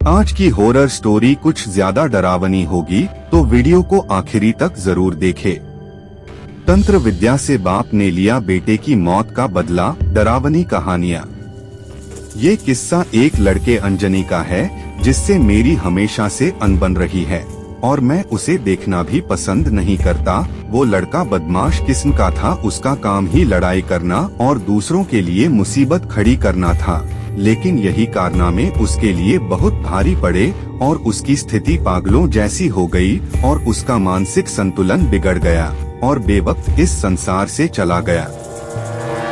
आज की horror story कुछ ज्यादा डरावनी होगी, तो वीडियो को आखिरी तक जरूर देखें। तंत्र विद्या से बाप ने लिया बेटे की मौत का बदला, डरावनी कहानियाँ। ये किस्सा एक लड़के अंजनी का है जिससे मेरी हमेशा से अनबन रही है और मैं उसे देखना भी पसंद नहीं करता। वो लड़का बदमाश किस्म का था, उसका काम ही लड़ाई करना और दूसरों के लिए मुसीबत खड़ी करना था। लेकिन यही कारनामे उसके लिए बहुत भारी पड़े और उसकी स्थिति पागलों जैसी हो गई और उसका मानसिक संतुलन बिगड़ गया और बेवक्त इस संसार से चला गया।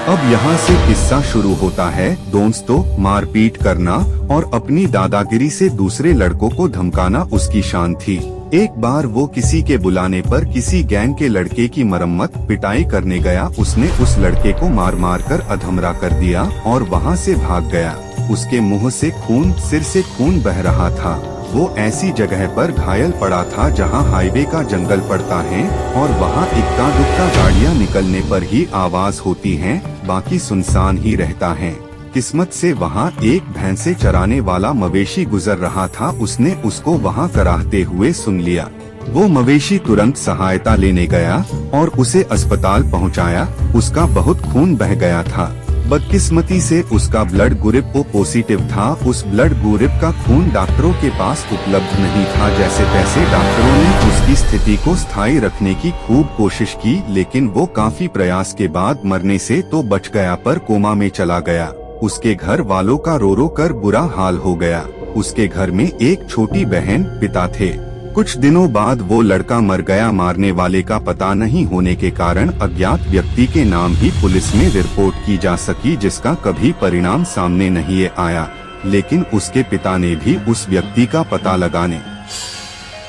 अब यहाँ से किस्सा शुरू होता है। दोस्तों, मारपीट करना और अपनी दादागिरी से दूसरे लड़कों को धमकाना उसकी शान थी। एक बार वो किसी के बुलाने पर किसी गैंग के लड़के की मरम्मत पिटाई करने गया। उसने उस लड़के को मार मार कर अधमरा कर दिया और वहाँ से भाग गया। उसके मुंह से खून, सिर से खून बह रहा था। वो ऐसी जगह पर घायल पड़ा था जहाँ हाईवे का जंगल पड़ता है और वहाँ इक्का दुक्का गाड़ियाँ निकलने पर ही आवाज होती है, बाकी सुनसान ही रहता है। किस्मत से वहाँ एक भैंसे चराने वाला मवेशी गुजर रहा था। उसने उसको वहाँ कराहते हुए सुन लिया। वो मवेशी तुरंत सहायता लेने गया और उसे अस्पताल पहुँचाया। उसका बहुत खून बह गया था। बदकिस्मती से उसका ब्लड ग्रुप ओ पॉजिटिव था। उस ब्लड ग्रुप का खून डॉक्टरों के पास उपलब्ध नहीं था। जैसे तैसे डॉक्टरों ने उसकी स्थिति को स्थायी रखने की खूब कोशिश की, लेकिन वो काफी प्रयास के बाद मरने से तो बच गया पर कोमा में चला गया। उसके घर वालों का रो रो कर बुरा हाल हो गया। उसके घर में एक छोटी बहन, पिता थे। कुछ दिनों बाद वो लड़का मर गया। मारने वाले का पता नहीं होने के कारण अज्ञात व्यक्ति के नाम ही पुलिस में रिपोर्ट की जा सकी, जिसका कभी परिणाम सामने नहीं आया। लेकिन उसके पिता ने भी उस व्यक्ति का पता लगाने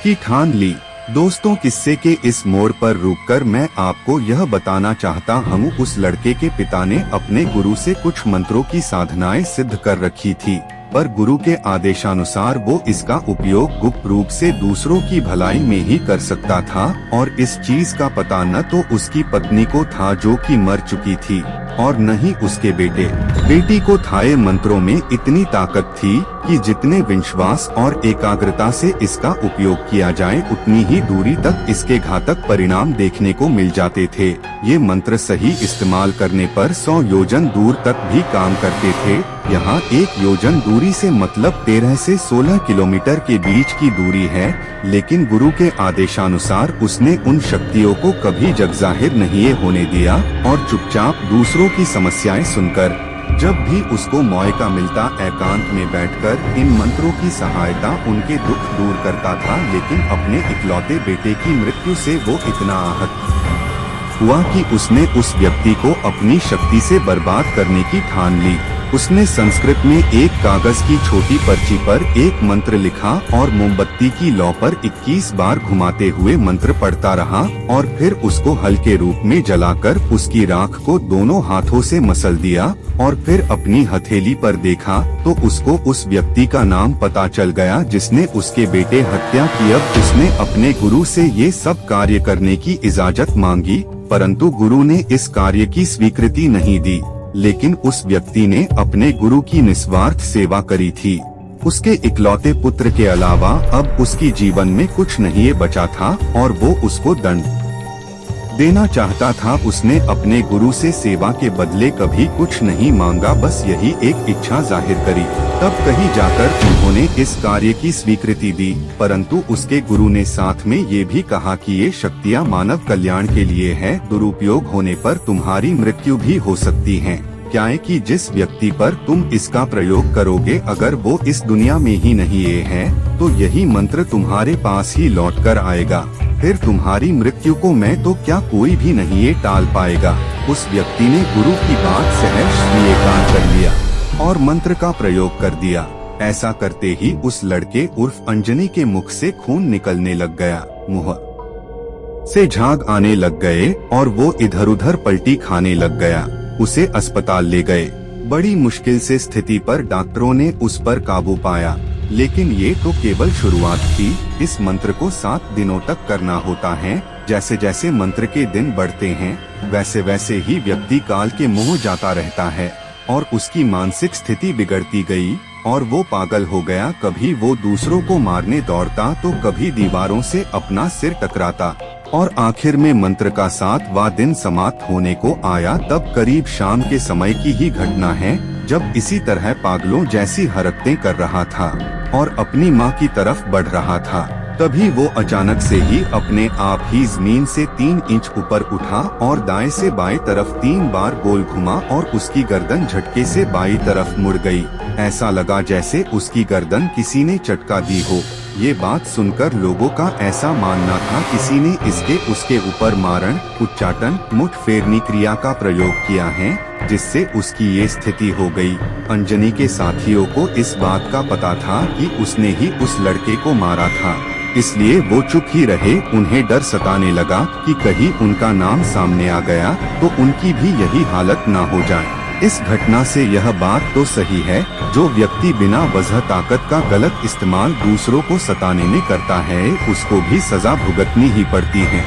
की ठान ली। दोस्तों, किस्से के इस मोड़ पर रुककर मैं आपको यह बताना चाहता हूँ, उस लड़के के पिता ने अपने गुरु से कुछ मंत्रों की साधनाएं सिद्ध कर रखी थी, पर गुरु के आदेशानुसार वो इसका उपयोग गुप्त रूप से दूसरों की भलाई में ही कर सकता था और इस चीज का पता न तो उसकी पत्नी को था जो कि मर चुकी थी और न ही उसके बेटी को था। ये मंत्रों में इतनी ताकत थी कि जितने विश्वास और एकाग्रता से इसका उपयोग किया जाए उतनी ही दूरी तक इसके घातक परिणाम देखने को मिल जाते थे। ये मंत्र सही इस्तेमाल करने पर 100 योजन दूर तक भी काम करते थे। यहाँ 1 योजन दूरी से मतलब 13 से 16 किलोमीटर के बीच की दूरी है। लेकिन गुरु के आदेशानुसार उसने उन शक्तियों को कभी जगजाहिर नहीं होने दिया और चुपचाप दूसरों की समस्याएं सुनकर जब भी उसको मौका मिलता एकांत में बैठकर इन मंत्रों की सहायता उनके दुख दूर करता था। लेकिन अपने इकलौते बेटे की मृत्यु से वो इतना आहत हुआ कि उसने उस व्यक्ति को अपनी शक्ति से बर्बाद करने की ठान ली। उसने संस्कृत में एक कागज की छोटी पर्ची पर एक मंत्र लिखा और मोमबत्ती की लौ पर 21 बार घुमाते हुए मंत्र पढ़ता रहा और फिर उसको हल्के रूप में जलाकर उसकी राख को दोनों हाथों से मसल दिया और फिर अपनी हथेली पर देखा तो उसको उस व्यक्ति का नाम पता चल गया जिसने उसके बेटे हत्या की। अब उसने अपने गुरु से ये सब कार्य करने की इजाजत मांगी, परंतु गुरु ने इस कार्य की स्वीकृति नहीं दी। लेकिन उस व्यक्ति ने अपने गुरु की निस्वार्थ सेवा करी थी। उसके इकलौते पुत्र के अलावा अब उसकी जीवन में कुछ नहीं बचा था और वो उसको दंड देना चाहता था। उसने अपने गुरु से सेवा के बदले कभी कुछ नहीं मांगा, बस यही एक इच्छा जाहिर करी। तब कहीं जाकर उन्होंने इस कार्य की स्वीकृति दी, परंतु उसके गुरु ने साथ में ये भी कहा कि ये शक्तियाँ मानव कल्याण के लिए है, दुरुपयोग होने पर तुम्हारी मृत्यु भी हो सकती है। क्या है कि जिस व्यक्ति पर तुम इसका प्रयोग करोगे अगर वो इस दुनिया में ही नहीं है तो यही मंत्र तुम्हारे पास ही लौट कर आएगा। फिर तुम्हारी मृत्यु को मैं तो क्या कोई भी नहीं ये टाल पाएगा। उस व्यक्ति ने गुरु की बात सहर्ष स्वीकार कर लिया और मंत्र का प्रयोग कर दिया। ऐसा करते ही उस लड़के उर्फ अंजनी के मुख से खून निकलने लग गया, मुंह से झाग आने लग गए और वो इधर उधर पलटी खाने लग गया। उसे अस्पताल ले गए। बड़ी मुश्किल से स्थिति पर डॉक्टरों ने उस पर काबू पाया, लेकिन ये तो केवल शुरुआत थी। इस मंत्र को 7 दिनों तक करना होता है। जैसे जैसे मंत्र के दिन बढ़ते हैं वैसे वैसे ही व्यक्ति काल के मुंह जाता रहता है और उसकी मानसिक स्थिति बिगड़ती गई। और वो पागल हो गया। कभी वो दूसरों को मारने दौड़ता तो कभी दीवारों से अपना सिर टकराता, और आखिर में मंत्र का 7वां दिन समाप्त होने को आया। तब करीब शाम के समय की ही घटना है, जब इसी तरह पागलों जैसी हरकतें कर रहा था और अपनी माँ की तरफ बढ़ रहा था। तभी वो अचानक से ही अपने आप ही जमीन से 3 इंच ऊपर उठा और दाएं से बाएं तरफ 3 बार गोल घुमा और उसकी गर्दन झटके से बाईं तरफ मुड़ गई। ऐसा लगा जैसे उसकी गर्दन किसी ने चटका दी हो। ये बात सुनकर लोगों का ऐसा मानना था किसी ने इसके उसके ऊपर मारण, उच्चाटन, मुठ फेरनी क्रिया का प्रयोग किया है, जिससे उसकी ये स्थिति हो गई। अंजनी के साथियों को इस बात का पता था कि उसने ही उस लड़के को मारा था, इसलिए वो चुप ही रहे। उन्हें डर सताने लगा कि कहीं उनका नाम सामने आ गया तो उनकी भी यही हालत ना हो जाए। इस घटना से यह बात तो सही है, जो व्यक्ति बिना वजह ताकत का गलत इस्तेमाल दूसरों को सताने में करता है, उसको भी सजा भुगतनी ही पड़ती है।